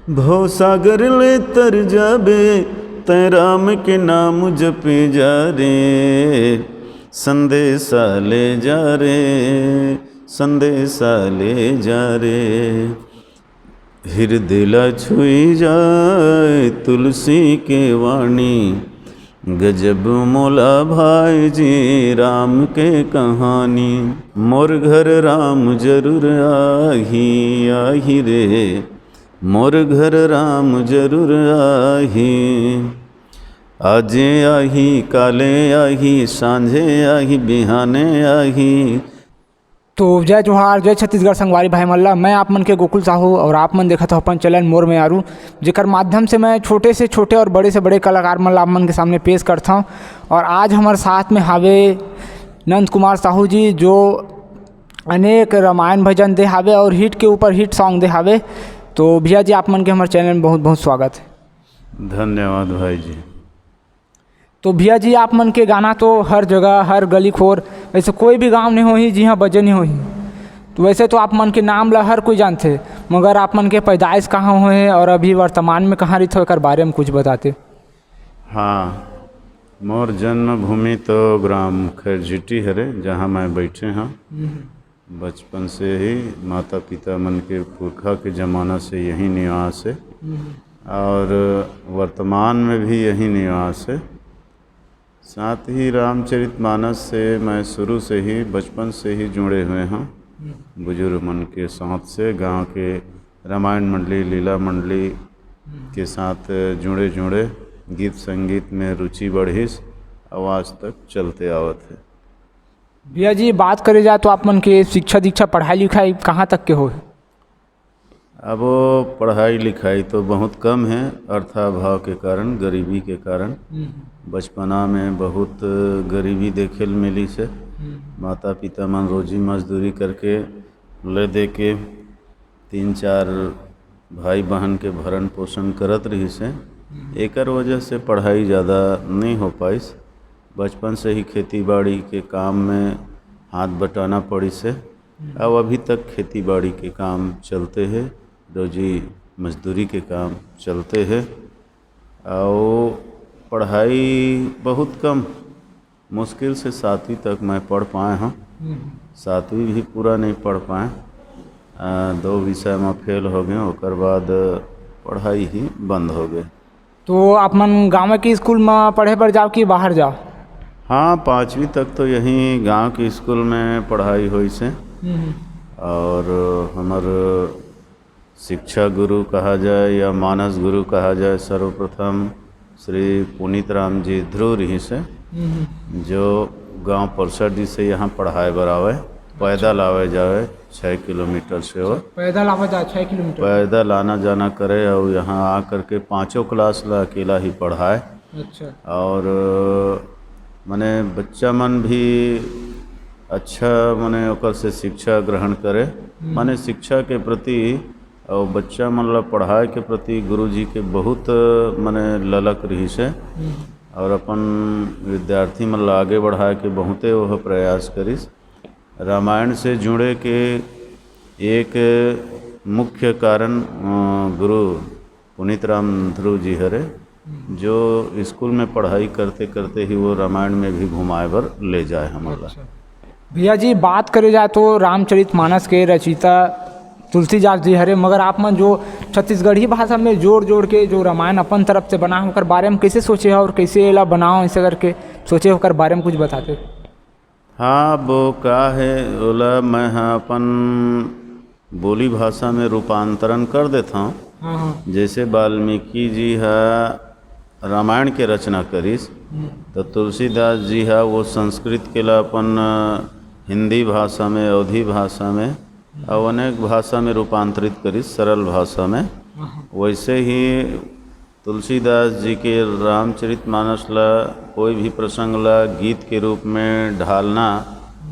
भव सागर ले तर जाबे तै राम के नाम जपे जा रे, संदेशा ले जा रे, संदेशा ले जा रे। हृदय ला छुई जाए तुलसी के वाणी, गजब मोला भाई जी राम के कहानी। मोर घर राम जरूर आही आही रे, मोर घर राम जरूर आही। आजे आही काले आही, सांझे आही बिहाने आही। तो जय जोहार, जय छत्तीसगढ़ संगवारी भाई मल्ला। मैं आप मन के गोकुल साहू और आप मन देखा था अपन चैनल मोर में आरू, जेकर माध्यम से मैं छोटे से छोटे और बड़े से बड़े कलाकार मन आप मन के सामने पेश करता हूँ। और आज हमारे साथ में हावे नंद कुमार साहू जी, जो अनेक रामायण भजन दे हावे और हिट के ऊपर हिट सॉन्ग दे हावे। तो भैया जी आप मन के हमारे चैनल में बहुत बहुत स्वागत है। धन्यवाद भाई जी। तो भैया जी आप मन के गाना तो हर जगह हर गली खोर, वैसे कोई भी गांव नहीं होही जी हाँ भजन नहीं होही। तो वैसे तो आप मन के नाम ला हर कोई जानते, मगर आप मन के पैदाइश कहाँ हुए और अभी वर्तमान में कहाँ रही हो, बारे में कुछ बताते। हाँ, मोर जन्मभूमि तो ग्राम खैरझिटी हरे, जहाँ मैं बैठे हाँ। बचपन से ही माता पिता मन के पुरखा के ज़माना से यही निवास है और वर्तमान में भी यही निवास है। साथ ही रामचरितमानस से मैं शुरू से ही बचपन से ही जुड़े हुए हैं बुजुर्ग मन के साथ से। गांव के रामायण मंडली लीला मंडली के साथ जुड़े जुड़े गीत संगीत में रुचि बढ़िस आवाज़ तक चलते आवत है। भैया जी बात करे जाए तो आप मन के शिक्षा दीक्षा पढ़ाई लिखाई कहाँ तक के हो? अब वो पढ़ाई लिखाई तो बहुत कम है, अर्थाभाव के कारण, गरीबी के कारण। बचपना में बहुत गरीबी देखे मिली से। माता पिता मन रोजी मजदूरी करके ले दे के 3-4 भाई बहन के भरण पोषण करत रही से। एकर वजह से पढ़ाई ज़्यादा नहीं हो पाई। बचपन से ही खेती बाड़ी के काम में हाथ बटाना पड़ी से। अब अभी तक खेती बाड़ी के काम चलते हैं, रोजी मजदूरी के काम चलते हैं। और पढ़ाई बहुत कम, मुश्किल से 7वीं तक मैं पढ़ पाए हूँ। 7वीं भी पूरा नहीं पढ़ पाए, 2 विषय में फेल हो गए, उसके बाद पढ़ाई ही बंद हो गए। तो आप मन गाँव के स्कूल में पढ़े पर जाओ कि बाहर जाओ? हाँ, 5वीं तक तो यहीं गांव के स्कूल में पढ़ाई हुई से। और हमारे शिक्षा गुरु कहा जाए या मानस गुरु कहा जाए, सर्वप्रथम श्री पुनीत राम जी ध्रुव रही से, जो गांव परसडी से यहाँ पढ़ाए बर आवे। पैदल आवे जावे 6 किलोमीटर से हो, पैदल आवे जा 6 किलोमीटर पैदल आना जाना करे। और यहाँ आकर के 5 क्लास ला अकेला ही पढ़ाए। अच्छा। और मने बच्चा मन भी अच्छा मने ओकर से शिक्षा ग्रहण करे। माने शिक्षा के प्रति और बच्चा मन ला पढ़ाई के प्रति गुरुजी के बहुत मने ललक रही से। और अपन विद्यार्थी मन ला आगे बढ़ाए के बहुते वह प्रयास करिस। रामायण से जुड़े के एक मुख्य कारण गुरु पुनीत राम ध्रुव जी हरे, जो स्कूल में पढ़ाई करते करते ही वो रामायण में भी घुमाए बर ले जाए हमारा। भैया जी बात करे जाए तो रामचरितमानस के रचयिता तुलसीदास जी हरे, मगर आप मन जो छत्तीसगढ़ी भाषा में जोड़ जोड़ के जो रामायण अपन तरफ से बना होकर बारे में कैसे सोचे है और कैसे ला बनाओ ऐसे करके सोचे होकर बारे में कुछ बताते। हाँ, वो का है ओला मैं हाँ अपन बोली भाषा में रूपांतरण कर देता हूँ। हाँ। जैसे वाल्मीकि जी है रामायण के रचना करिस, तो तुलसीदास जी है वो संस्कृत के ला अपन हिंदी भाषा में, अवधी भाषा में और अनेक भाषा में रूपांतरित करिस, सरल भाषा में। वैसे ही तुलसीदास जी के रामचरितमानस ला कोई भी प्रसंग ला गीत के रूप में ढालना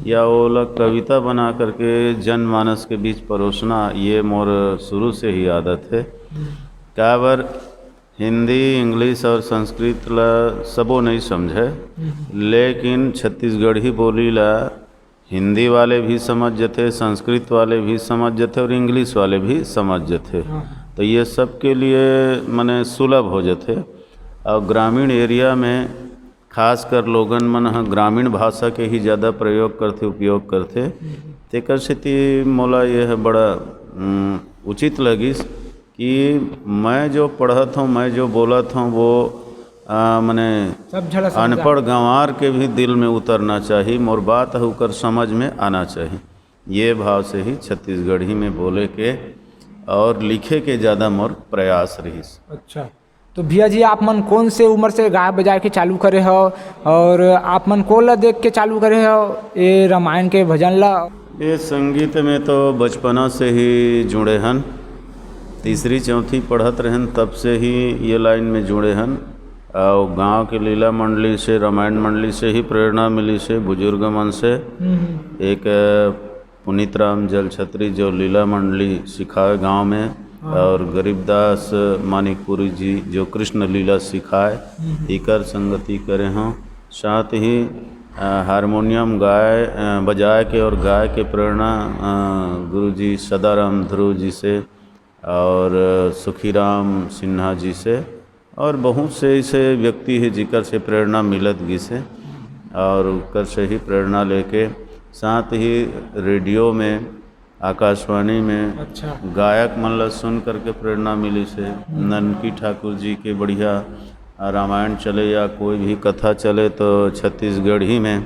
या वो लोग कविता बना करके जनमानस के बीच परोसना, ये मोर शुरू से ही आदत है। काबर हिंदी, इंग्लिश और संस्कृत ला सबो नहीं समझे, लेकिन छत्तीसगढ़ी बोली ला हिंदी वाले भी समझ जाते, संस्कृत वाले भी समझ जाते और इंग्लिश वाले भी समझ जाते। तो ये सब के लिए मने सुलभ हो जाते। और ग्रामीण एरिया में खासकर लोगन मन ह ग्रामीण भाषा के ही ज़्यादा प्रयोग करते, उपयोग करते। तेकर सेती मोला यह बड़ा उचित लगिस कि मैं जो पढ़त हूँ, मैं जो बोलत हूँ वो मने सब झला अनपढ़ गंवार के भी दिल में उतरना चाहिए, मोर बात होकर समझ में आना चाहिए। ये भाव से ही छत्तीसगढ़ी में बोले के और लिखे के ज़्यादा मोर प्रयास रहीस। अच्छा, तो भैया जी आप मन कौन से उम्र से गाय बजाए के चालू करे हो और आप मन को ला देख के चालू करे हो ये रामायण के भजन ला? ये संगीत में तो बचपना से ही जुड़े हन, तीसरी चौथी पढ़त रहन तब से ही ये लाइन में जुड़े हन। और गांव के लीला मंडली से, रामायण मंडली से ही प्रेरणा मिली से, बुजुर्ग मन से। एक पुनीत राम जल छत्री जो लीला मंडली सिखाए गांव में, और गरीबदास मानिकपुरी जी जो कृष्ण लीला सिखाए, इकर संगति करे हों। साथ ही हारमोनियम बजाए के और गाय के प्रेरणा गुरुजी सदाराम ध्रुव जी से और सुखीराम सिन्हा जी से, और बहुत से ऐसे व्यक्ति है जिकर से प्रेरणा मिलत गिसे। और कर से ही प्रेरणा लेके साथ ही रेडियो में, आकाशवाणी में अच्छा गायक मन ला सुन करके प्रेरणा मिली से। ननकी ठाकुर जी के बढ़िया रामायण चले या कोई भी कथा चले तो छत्तीसगढ़ी में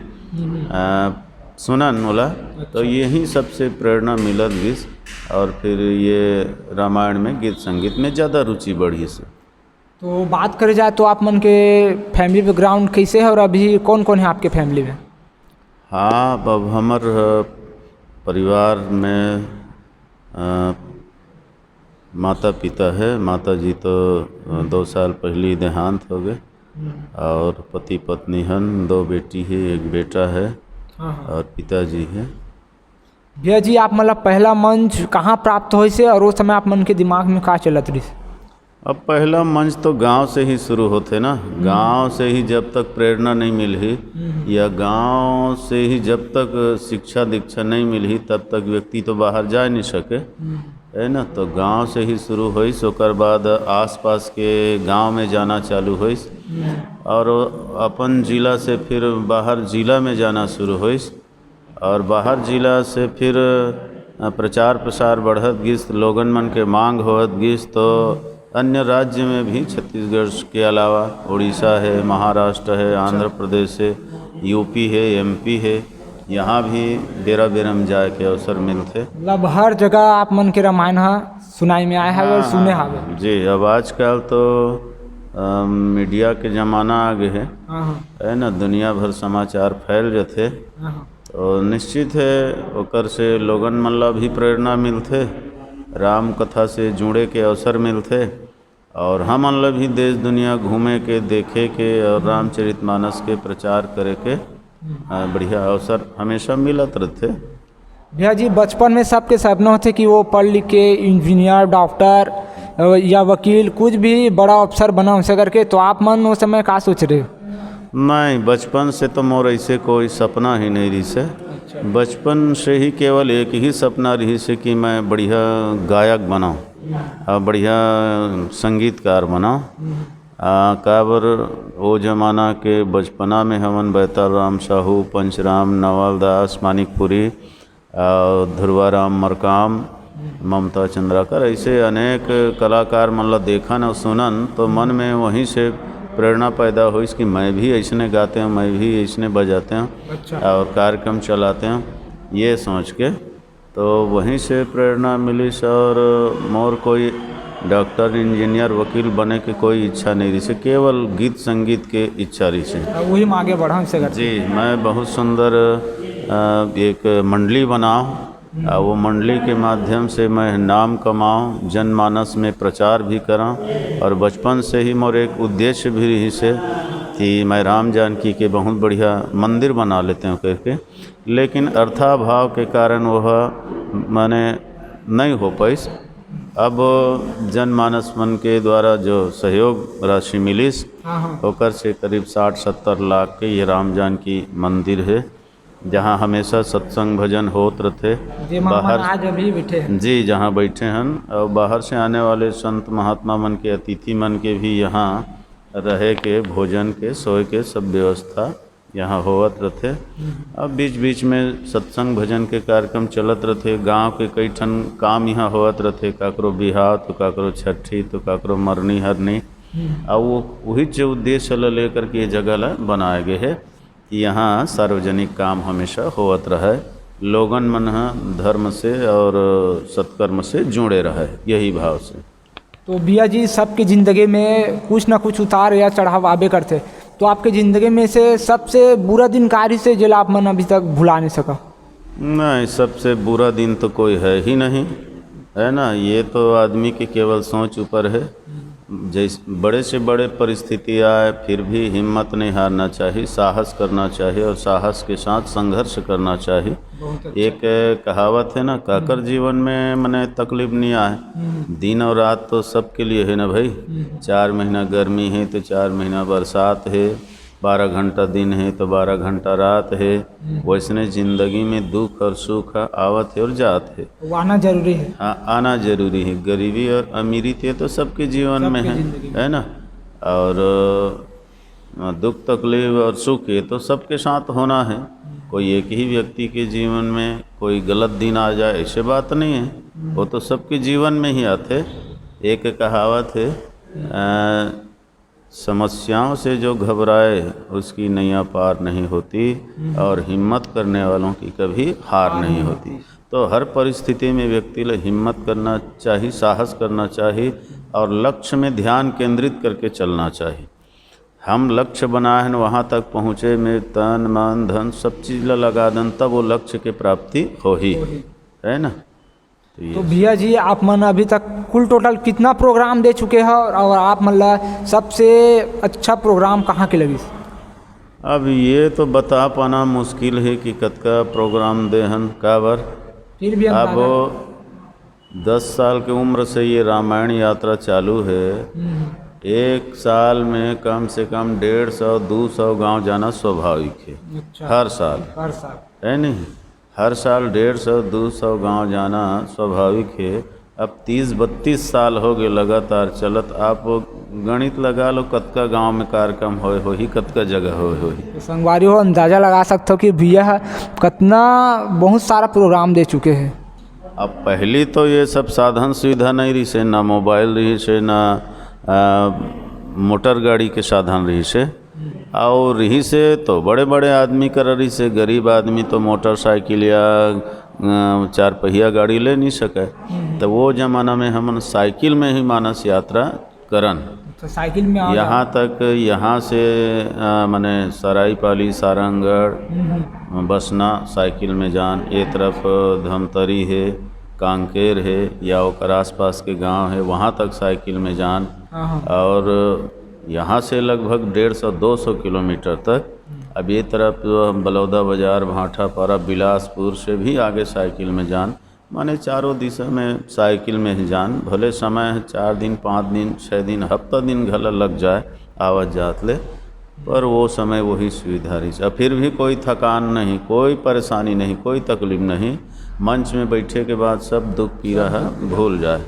सुनन मोला। तो यही सबसे प्रेरणा मिलत गिस और फिर ये रामायण में गीत संगीत में ज़्यादा रुचि बढ़ी से। तो बात करे जाए तो आप मन के फैमिली बैकग्राउंड कैसे है और अभी कौन कौन है आपके फैमिली में? हाँ, अब हमार परिवार में माता पिता है। माता जी तो 2 साल पहले देहांत हो गए, और पति पत्नी हन, 2 बेटी है, 1 बेटा है, और पिताजी है। भैया जी आप मतलब पहला मंच कहाँ प्राप्त होई से और उस समय आप मन के दिमाग में का चलत रही? अब पहला मंच तो गांव से ही शुरू होते ना। गांव से ही जब तक प्रेरणा नहीं मिली या गांव से ही जब तक शिक्षा दीक्षा नहीं मिली तब तक व्यक्ति तो बाहर जा नहीं सके, है ना। तो गांव से ही शुरू होइस, ओकर बाद आसपास के गांव में जाना चालू होइस, और अपन जिला से फिर बाहर जिला में जाना शुरू होइस, और बाहर जिला से फिर प्रचार प्रसार बढ़त गिस, लोगन मन के मांग होत गिस। तो अन्य राज्य में भी छत्तीसगढ़ के अलावा उड़ीसा है, महाराष्ट्र है, आंध्र प्रदेश है, यूपी है, एमपी है, यहाँ भी बेरा बेरम जाए के अवसर मिलते। मतलब हर जगह आप मन के रामायण सुनाई में आए हैं और सुने हावे जी। अब आजकल तो मीडिया के ज़माना आ गए है ना, दुनिया भर समाचार फैल जाते। तो निश्चित है ओकर से लोगन मन ला भी प्रेरणा मिलते, राम कथा से जुड़े के अवसर मिलते, और हम मन ला भी देश दुनिया घूमे के, देखे के और रामचरितमानस के प्रचार करे के बढ़िया अवसर हमेशा मिलत रहते। भैया जी बचपन में सबके सपना होते कि वो पढ़ लिख के इंजीनियर, डॉक्टर या वकील कुछ भी बड़ा अफसर बना हो करके, तो आप मन उस समय क्या सोच रहे? नहीं, बचपन से तो मोर ऐसे कोई सपना ही नहीं रही से। बचपन से ही केवल एक ही सपना रही से कि मैं बढ़िया गायक बनाऊँ और बढ़िया संगीतकार बनाऊँ। काबर वो जमाना के बचपना में हमन बैताल राम साहू, पंचराम, नवल दास मानिकपुरी, ध्रुवाराम मरकाम, ममता चंद्राकर, ऐसे अनेक कलाकार मन ला देखन और सुनन, तो मन में वहीं से प्रेरणा पैदा हुई कि मैं भी ऐसने गाते हैं, मैं भी ऐसने बजाते हैं और कार्यक्रम चलाते हैं, ये सोच के। तो वहीं से प्रेरणा मिली। और मोर कोई डॉक्टर, इंजीनियर, वकील बने की कोई इच्छा नहीं रही से, केवल गीत संगीत के इच्छा रही से। वही में आगे बढ़ा से जी। मैं बहुत सुंदर एक मंडली बनाऊँ, वो मंडली के माध्यम से मैं नाम कमाऊँ, जनमानस में प्रचार भी करां, और बचपन से ही मोर एक उद्देश्य भी रही से कि मैं राम जानकी के बहुत बढ़िया मंदिर बना लेते हैं करके। लेकिन अर्थाभाव के कारण वह माने नहीं हो पाई। अब जनमानस मन के द्वारा जो सहयोग राशि मिली, होकर से करीब 60-70 लाख के ये राम जानकी मंदिर है। जहाँ हमेशा सत्संग भजन होत रहते। जे मन आज अभी बैठे हैं। जी, जहाँ बैठे हैं और बाहर से आने वाले संत महात्मा मन के, अतिथि मन के भी यहाँ रहे के, भोजन के, सोए के सब व्यवस्था यहाँ होवत रहते। अब बीच बीच में सत्संग भजन के कार्यक्रम चलत रहते। गांव के कई ठन काम यहाँ होवत रहते, काकरो बिहाव तो काकरो छठी तो काकरो मरनी हरनी। और वो वही जो उद्देश्य ला लेकर के ये जगह ला बनाए गए है कि यहाँ सार्वजनिक काम हमेशा होवत रहे, लोगन मन धर्म से और सत्कर्म से जुड़े रहे, यही भाव से। तो भैया जी सबकी ज़िंदगी में कुछ ना कुछ उतार या चढ़ाव आबे करते, तो आपके ज़िंदगी में से सबसे बुरा दिन कार्य से जो आप मन अभी तक भुला नहीं सका? नहीं, सबसे बुरा दिन तो कोई है ही नहीं, है ना। ये तो आदमी की केवल सोच ऊपर है। जैसे बड़े से बड़े परिस्थिति आए फिर भी हिम्मत नहीं हारना चाहिए, साहस करना चाहिए और साहस के साथ संघर्ष करना चाहिए। अच्छा। एक कहावत है ना, काकर जीवन में मने तकलीफ नहीं आए, दिन और रात तो सबके लिए है ना भाई। 4 महीना गर्मी है तो 4 महीना बरसात है, 12 घंटा दिन है तो 12 घंटा रात है। वैसने ज़िंदगी में दुख और सुख आवत है और जात है, वो आना जरूरी है। हाँ, आना जरूरी है। गरीबी और अमीरी तो सबके जीवन में है ना। और दुख तकलीफ और सुख ये तो सबके साथ होना है। कोई एक ही व्यक्ति के जीवन में कोई गलत दिन आ जाए ऐसे बात नहीं है, वो तो सबके जीवन में ही आते। एक कहावत है, समस्याओं से जो घबराए उसकी नैया पार नहीं होती और हिम्मत करने वालों की कभी हार नहीं होती। तो हर परिस्थिति में व्यक्ति को हिम्मत करना चाहिए, साहस करना चाहिए और लक्ष्य में ध्यान केंद्रित करके चलना चाहिए। हम लक्ष्य बनाए हैं, वहाँ तक पहुँचे में तन मन धन सब चीज़ लगा दें, तब वो लक्ष्य की प्राप्ति हो ही, है ना। तो भैया जी आप मन अभी तक कुल टोटल कितना प्रोग्राम दे चुके हैं और आप मतलब सबसे अच्छा प्रोग्राम कहाँ के लगी? अब ये तो बता पाना मुश्किल है कि कतका प्रोग्राम दे हन काबर। फिर भी अब 10 साल की उम्र से ये रामायण यात्रा चालू है। एक साल में कम से कम 150-200 गांव जाना स्वाभाविक है। अच्छा। हर साल है नहीं, हर साल 150-200 गांव जाना स्वाभाविक है। अब 30-32 साल हो गए लगातार चलत। आप गणित लगा लो कतका गांव में कार्यक्रम हो ही, कतका जगह हो ही। संगवारी हो अंदाज़ा लगा सकते हो कि भैया कितना बहुत सारा प्रोग्राम दे चुके हैं। अब पहली तो ये सब साधन सुविधा नहीं रही से, ना मोबाइल रही से, ना मोटर गाड़ी के साधन रही से। और रही से तो बड़े बड़े आदमी कर रही से, गरीब आदमी तो मोटरसाइकिल या 4 पहिया गाड़ी ले नहीं सके। तो वो ज़माना में हम साइकिल में ही मानस यात्रा करन। तो साइकिल में यहाँ तक, यहाँ से माने सरायपाली, सारंगगढ़, बसना साइकिल में जान। ये तरफ धमतरी है, कांकेर है या ओकर आसपास के गांव है, वहाँ तक साइकिल में जान। और यहाँ से लगभग 150-200 किलोमीटर तक। अब ये तरफ बलौदा बाज़ार, भाटापारा, बिलासपुर से भी आगे साइकिल में जान। माने चारों दिशा में साइकिल में ही जान। भले समय है 4 दिन 5 दिन 6 दिन हफ्ता दिन घला लग जाए आवत जात ले, पर वो समय वही सुविधा रही। अब फिर भी कोई थकान नहीं, कोई परेशानी नहीं, कोई तकलीफ नहीं। मंच में बैठे के बाद सब दुख पीड़ा है भूल जाए,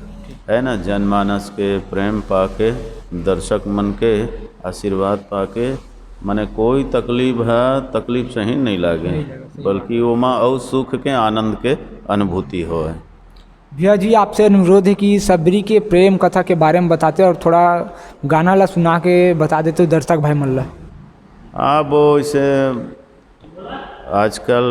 है ना। जनमानस के प्रेम पाके, दर्शक मन के आशीर्वाद पाके, मने कोई तकलीफ है तकलीफ सही नहीं लागे, बल्कि वो माँ और सुख के आनंद के अनुभूति हो है। भैया जी आपसे अनुरोध है कि सबरी के प्रेम कथा के बारे में बताते और थोड़ा गाना ला सुना के बता देते दर्शक भाई मन ला। अब इसे आजकल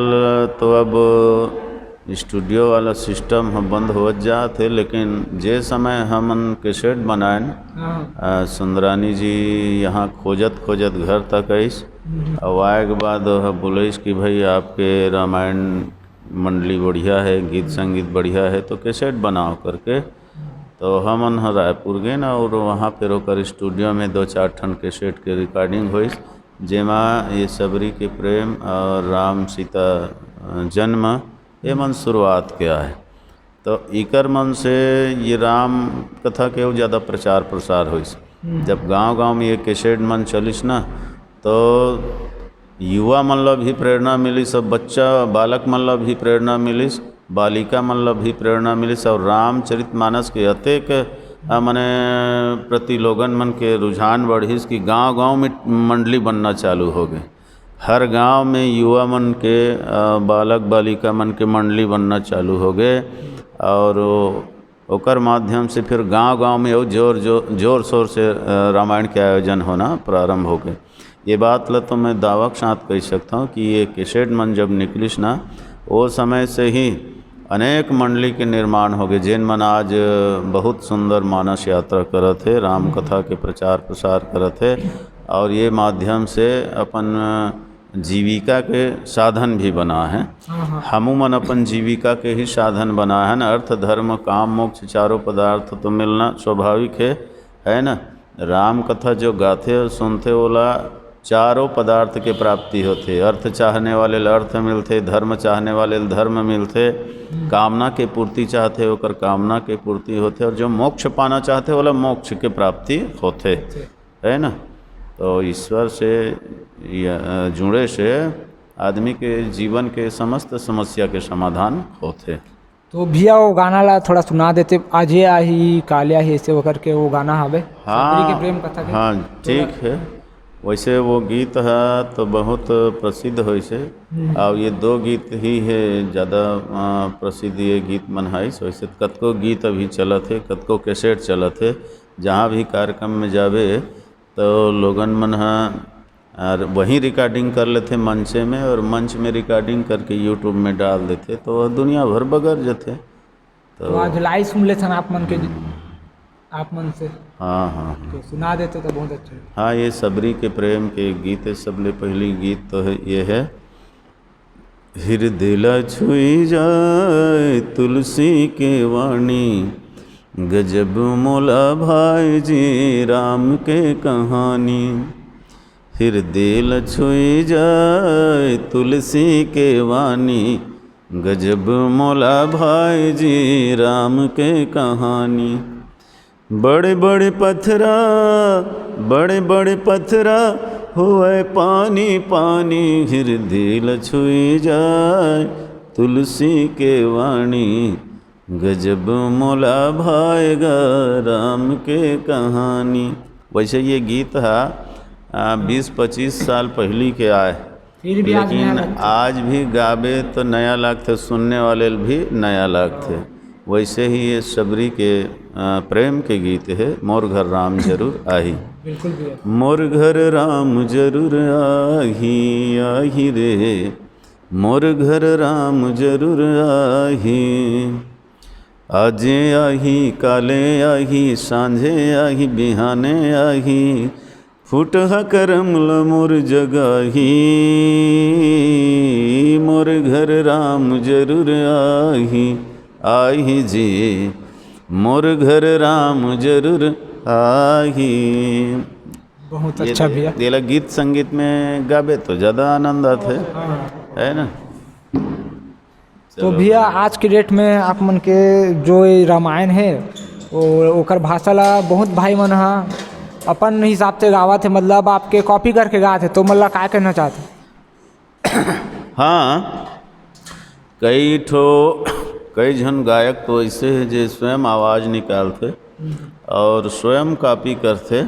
तो अब स्टूडियो वाला सिस्टम हम बंद हो जाते, लेकिन जे समय हमन कैसेट बनाए सुंदरानी जी यहाँ खोजत खोजत घर तक आइस। और आए के बाद बोलिस कि भाई आपके रामायण मंडली बढ़िया है, गीत संगीत बढ़िया है, तो कैसेट बनाओ करके। तो हमन रायपुर गए ना, और वहाँ पर ओकर स्टूडियो में 2-4 ठन कैसेट के रिकॉर्डिंग हुई, जेमा ये सबरी के प्रेम और राम सीता जन्म ये मन शुरुआत किया है। तो इकर मन से ये राम कथा के ज़्यादा प्रचार प्रसार हुई। जब गांव-गांव में ये कैसेट मन चलिस ना, तो युवा मन ला भी प्रेरणा मिलिस, सब बच्चा बालक मन ला भी प्रेरणा मिलिस, बालिका मन ला भी प्रेरणा मिलिस। और रामचरितमानस के अतेक मने प्रति लोगन मन के रुझान बढ़िस कि गांव-गांव में मंडली बनना चालू हो गए। हर गांव में युवा मन के बालक बालिका मन के मंडली बनना चालू हो गए। और ओकर माध्यम से फिर गांव-गांव में जोर शोर से रामायण के आयोजन होना प्रारंभ हो गए। ये बात ला तो मैं दावा के साथ कह सकता हूँ कि ये कैसेट मन जब निकलिस ना, वो समय से ही अनेक मंडली के निर्माण हो गए, जिन मन आज बहुत सुंदर मानस यात्रा करत है, राम कथा के प्रचार प्रसार करत है। और ये माध्यम से अपन जीविका के साधन भी बना है। हमू मन अपन जीविका के ही साधन बना है ना। अर्थ धर्म काम मोक्ष चारों पदार्थ तो मिलना स्वाभाविक है ना। राम कथा जो गाथे और सुनते ओला चारों पदार्थ के प्राप्ति होते। अर्थ चाहने वाले अर्थ मिलते, धर्म चाहने वाले धर्म मिलते, कामना के पूर्ति चाहते होकर कामना के पूर्ति होते, और जो मोक्ष पाना चाहते वाला मोक्ष के प्राप्ति होते, है ना। तो ईश्वर से जुड़े से आदमी के जीवन के समस्त समस्या के समाधान होते। तो भैया वो गाना ला थोड़ा सुना देते, आजे आही काले आही ऐसे वो करके वो गाना हवे सबरी के प्रेम कथा के। हाँ ठीक है। वैसे वो गीत है तो बहुत प्रसिद्ध हो से, और ये दो गीत ही है ज़्यादा प्रसिद्ध ये गीत मन है। वैसे कतको गीत अभी चलत है, कतको कैसेट चलत है। जहाँ भी कार्यक्रम में जावे तो लोगन मन और वहीं रिकॉर्डिंग कर लेते मंचे में, और मंच में रिकॉर्डिंग करके यूट्यूब में डाल देते, तो वह दुनिया भर बगर जाते। तो आज लाई सुन लेते आप मन के, आप मन से। हाँ तो सुना देते तो बहुत अच्छा। हाँ, ये सबरी के प्रेम के गीत है। सबले पहली गीत तो है ये है, हृदय ला छुई जाए तुलसी के वाणी, गजब मोला भाई जी राम के कहानी। हृदय ला छुई जाए तुलसी के वाणी, गजब मोला भाई जी राम के कहानी। बड़े बड़े पत्थरा होए पानी पानी, हृदय ला छुई जाए तुलसी के वाणी, गजब मोला भाएगा राम के कहानी। वैसे ये गीत है 20-25 साल पहली के आए, फिर भी लेकिन आज भी गावे तो नया लगते, सुनने वाले भी नया लगते। वैसे ही ये सबरी के प्रेम के गीत है, मोर घर राम जरूर आही। बिल्कुल भी है। मोर घर राम जरूर आही आही रे, मोर घर राम जरूर आही। आजे आही काले आही, सांझे आही बिहाने आही, फुटहा करम ल मोर जगाही। मोर घर राम जरूर आही आही जी, मोर घर राम जरूर आही। बहुत अच्छा भैया। ये गीत संगीत में गावे तो ज़्यादा आनंद आते है ना। तो भैया आज के डेट में आप मन के जो रामायण है वो ओकर भाषा ला बहुत भाई मन हा अपन हिसाब से गावत है, मतलब आपके कॉपी करके गाते है, तो मतलब क्या कहना चाहते? हाँ, कई जन गायक तो ऐसे हैं जो स्वयं आवाज़ निकालते और स्वयं कॉपी करते।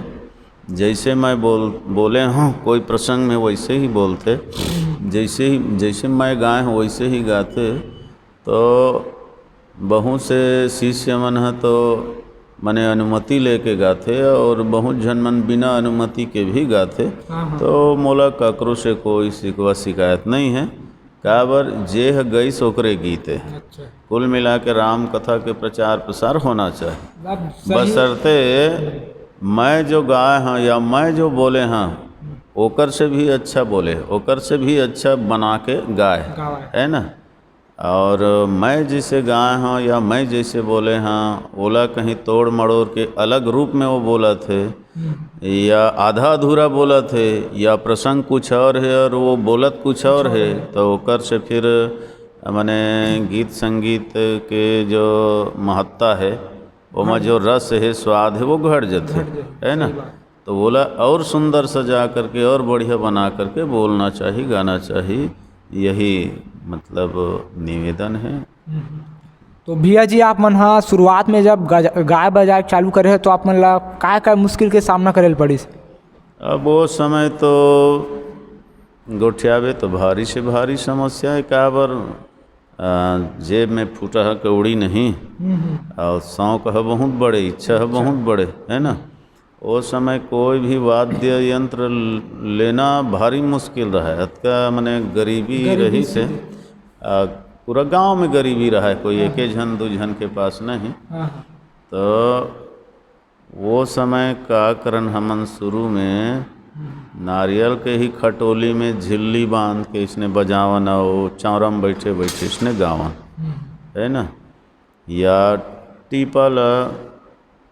जैसे मैं बोले हूँ कोई प्रसंग में वैसे ही बोलते, जैसे मैं गाए हूँ वैसे ही गाते। तो बहुत से शिष्य मन है तो मने अनुमति लेके गाते, और बहुत जन मन बिना अनुमति के भी गाते। तो मोला ककरो से कोई शिकवा शिकायत नहीं है, काबर जे है गई सोकरे गीत है। अच्छा। कुल मिला के राम कथा के प्रचार प्रसार होना चाहिए, बशर्ते मैं जो गाए हाँ या मैं जो बोले हाँ ओकर से भी अच्छा बोले, ओकर से भी अच्छा बना के गाए, है ना। और मैं जैसे गाए हाँ या मैं जैसे बोले हाँ, ओला कहीं तोड़ मड़ोड़ के अलग रूप में वो बोला थे, या आधा अधूरा बोला थे, या प्रसंग कुछ और है और वो बोलत कुछ और है, तो ओकर से फिर माने गीत संगीत के जो महत्ता है वो में जो रस है स्वाद है वो घट जाते, है ना। तो बोला और सुंदर सजा करके और बढ़िया बना करके बोलना चाहिए, गाना चाहिए, यही मतलब निवेदन है। तो भैया जी आप मन हाँ शुरुआत में जब गाय बजाए चालू करे तो आप मन ला काय मुश्किल के सामना करे पड़ी? अब वो समय तो गोठियावे तो भारी से भारी समस्या है, क्या बार जेब में फूटा है कौड़ी नहीं और शौक है बहुत बड़े, इच्छा है बहुत बड़े, है ना। वो समय कोई भी वाद्य यंत्र लेना भारी मुश्किल रहा है। अतका मने गरीबी रही से पूरा गांव में गरीबी रहा है, कोई एक जन दो जन के पास नहीं। तो वो समय का करन हमन शुरू में नारियल के ही खटोली में झिल्ली बांध के इसने बजावन और चौरम बैठे बैठे इसने गावन, है ना। या टीपल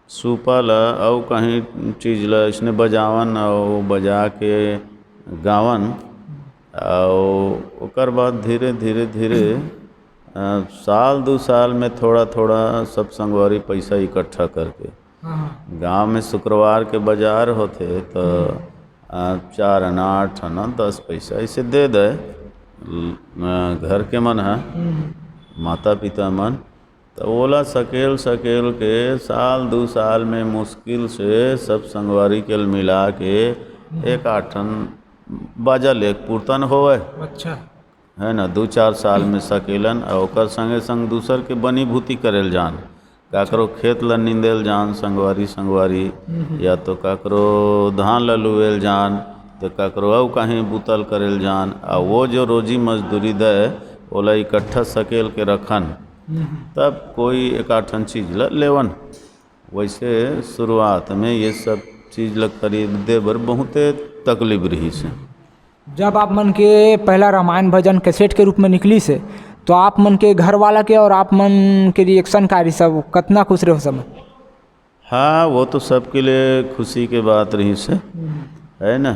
सूपल और कहीं चीज ला इसने बजावन और बजा के गावन। और ओकर बाद धीरे धीरे धीरे साल 2 साल में थोड़ा थोड़ा सब संगवारी पैसा इकट्ठा करके गांव में शुक्रवार के बाजार होते तो 4 आना 8 आना 10 पैसा ऐसे दे दे घर के मन है माता पिता मन। तो ओला सकेल के साल 2 साल में मुश्किल से सब संगवारी के मिला के 1-8 बाजा लेक पूर्तन होवे। अच्छा है ना। 2-4 साल में सकेलन और ओकर संगे संग दूसर के बनी भूति करेल जान, काकरो खेत ला नींदेल जान संगवारी या तो काकरो धान ला लुएल जान तो काकरो और कहीं बुतल करेल जान। और वो जो रोजी मजदूरी दे ओला इकट्ठा सकेल के रखन तब कोई 1-8 चीज ला लेवन। वैसे शुरुआत में ये सब चीज़ ला खरीदे बर बहुत तकलीफ रही से। जब आप मन के पहला रामायण भजन कैसेट के रूप में निकली से तो आप मन के घर वाला के और आप मन के रिएक्शन कारी सब कितना खुश रहे हो समय? हाँ वो तो सबके लिए खुशी के बात रही से, है ना।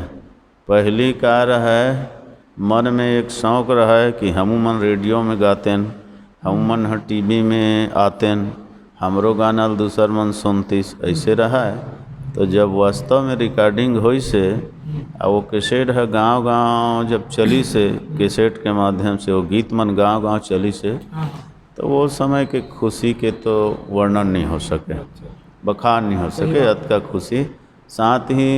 पहली का रहा है मन में एक शौक़ रहा है कि हम मन रेडियो में गाते हैं, हम मन टीवी में आते हैं, हमरो गाना दूसर मन सुनतीस, ऐसे रहा है। तो जब वास्तव में रिकॉर्डिंग हुई से और वो कैसेट है गांव जब चली से कैसेट के माध्यम से वो गीत मन गांव चली से, तो वो समय के खुशी के तो वर्णन नहीं हो सके, बखान नहीं हो सके अतका खुशी। साथ ही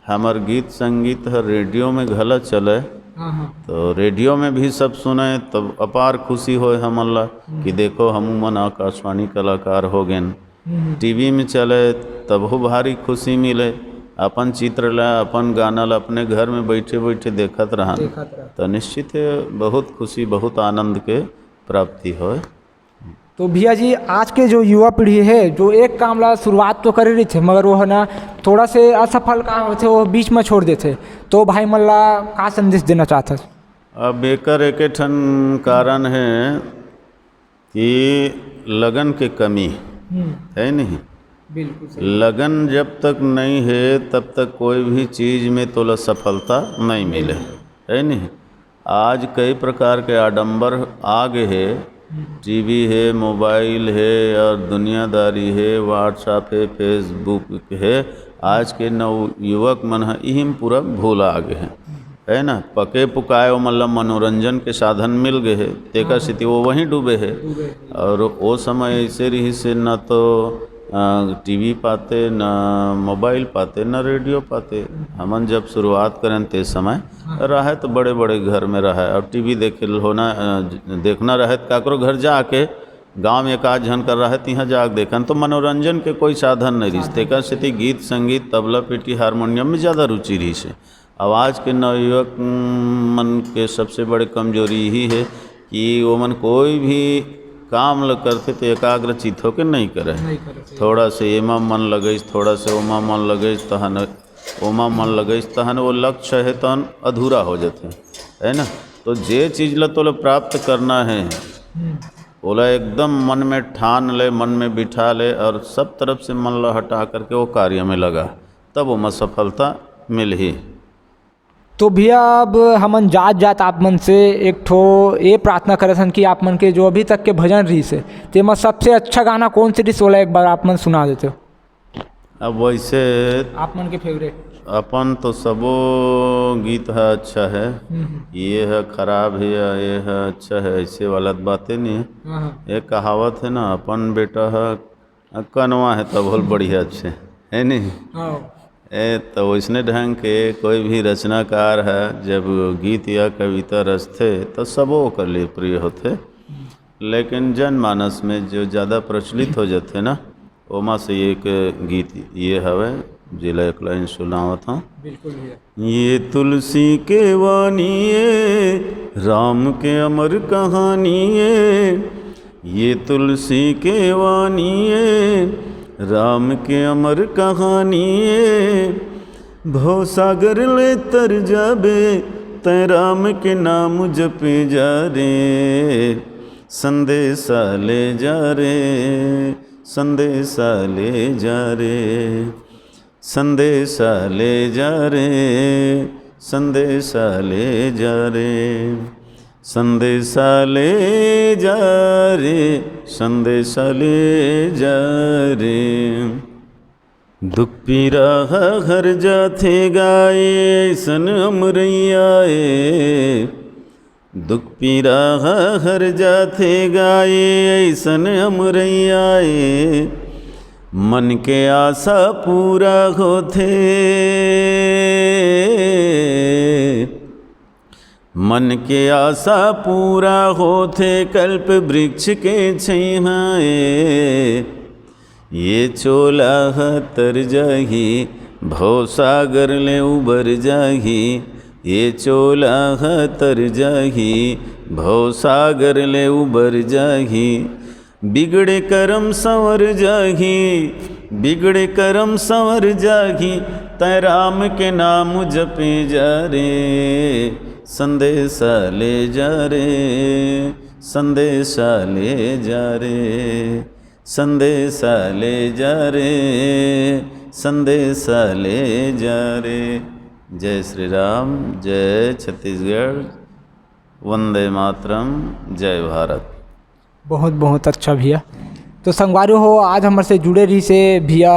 हमार गीत संगीत है रेडियो में गलत चले तो रेडियो में भी सब सुने तब अपार खुशी होए हमला कि देखो हम मन आकाशवाणी कलाकार हो गए। टीवी में चले तब हो भारी खुशी मिले, अपन चित्र ला अपन गाना ला अपने घर में बैठे बैठे देखत रहन तो निश्चित बहुत खुशी बहुत आनंद के प्राप्ति होए। तो भैया जी आज के जो युवा पीढ़ी है जो एक काम ला शुरुआत तो कर रही थे मगर वो है ना थोड़ा से असफल काम होते वो बीच में छोड़ देते, तो भाई मल्ला का संदेश देना चाहता? अब एकर एक ठन कारण है कि लगन के कमी है नहीं। बिल्कुल लगन जब तक नहीं है तब तक कोई भी चीज़ में तो सफलता नहीं मिले, है नहीं। आज कई प्रकार के आडंबर आ गए है, टीवी है, मोबाइल है और दुनियादारी है, व्हाट्सएप है, फेसबुक है। आज के नव युवक मन यही में पूरा भूल आ गए हैं, है ना। पके पुकाए वो मतलब मनोरंजन के साधन मिल गए है, तेका स्थिति वो वहीं डूबे है। और वो समय ऐसे रही से न तो टीवी पाते न मोबाइल पाते न रेडियो पाते। हमन जब शुरुआत करें ते समय रहे तो बड़े बड़े घर में रहे और टीवी देखना रहे तो काकरो घर जाके गांव में एक आध जन कर रहा है तो यहाँ जाके देखन तो मनोरंजन के कोई साधन नहीं रिश्ते का स्थिति गीत संगीत तबला पेटी हारमोनियम में ज़्यादा रुचि रही से। आवाज़ के नवयुवक मन के सबसे बड़ी कमजोरी यही है कि वो मन कोई भी काम करते तो एकाग्र चित होकर नहीं करे। थोड़ा से एमा मन लगे थोड़ा से ओमा मन लगे तहन ओमा मन लगे तहन वो लक्ष्य है तहन अधूरा हो जाते, है ना। तो जे चीज़ ला तो प्राप्त करना है बोला एकदम मन में ठान ले, मन में बिठा ले और सब तरफ से मन ला हटा करके वो कार्य में लगा तब वो में सफलता मिल ही। तो भैया अब हमन जात आप मन से एक ठो ये प्रार्थना करे सन कि आप मन के जो अभी तक के भजन रही से ते में सबसे अच्छा गाना कौन सी रिस वाला एक बार आप मन सुना देते हो? अब वैसे आप मन के फेवरेट? अपन तो सबो गीत है अच्छा है, ये है खराब है या ये है अच्छा है, ऐसे वाला बातें नहीं है। एक कहावत है ना, अपन बेटा है कनवा है तब बहुत बढ़िया अच्छे है नहीं। तो वैसने ढंग के कोई भी रचनाकार है जब गीत या कविता रचते तो सबो कर लिए प्रिय होते, लेकिन जनमानस में जो ज़्यादा प्रचलित हो जाते ना, ओमा से एक गीत ये हवे जिला एक लाइन सुनावत हूँ। बिल्कुल भैया। ये तुलसी के वानिए राम के अमर कहानिए, ये तुलसी के वानिए राम के अमर कहानिए, भव सागर ले तर जाबे तै राम के नाम जपे जा रे, संदेशा ले जा रे, संदेशा ले जा रे, संदेशा ले जा रे, संदेशा ले जा रे, संदेशा ले जा रे, संदेशा ले जा रे। दुख पीरा हर जाथे गाए ऐसन अमरैयाए, दुख पीरा हर जाथे गाए ऐसन अमरैयाए, मन के आशा पूरा होथे, मन के आशा पूरा होथे कल्प वृक्ष के छैहाए, ये चोला तर जाही भव सागर ले उबर जाही, ये चोला तर जाही भव सागर ले उबर जाही, बिगड़े कर्म संवर जाही, बिगड़े कर्म संवर जाही, तै राम के नाम जपे जा रे, संदेशा ले जा रे, संदेशा ले जा रे, संदेशा ले जा रे, संदेशा ले जा रे। जय श्री राम, जय छत्तीसगढ़, वंदे मातरम, जय भारत। बहुत बहुत अच्छा भैया। तो संगवारी हो, आज हमारे से जुड़े रही से भैया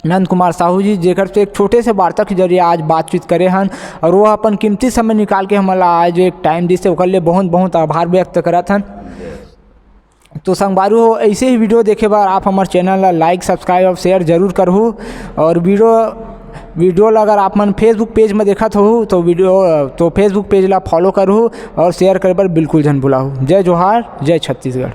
नंद कुमार साहू जी, जेकर से एक छोटे से वार्ता के जरिए आज बातचीत करे हन, और वो अपन कीमती समय निकाल के हमारा आज एक टाइम दी से ओकर लिए बहुत बहुत आभार व्यक्त करत हन। तो संगवारी हो, ऐसे ही वीडियो देखे बार आप हमारे चैनल ला लाइक सब्सक्राइब और शेयर जरूर करहु, और वीडियो ला अगर आप मन फेसबुक पेज में देखत हो तो फेसबुक पेज ला फॉलो करहु और शेयर करे बर बिल्कुल जन भुलाहु। जय जोहार, जय छत्तीसगढ़।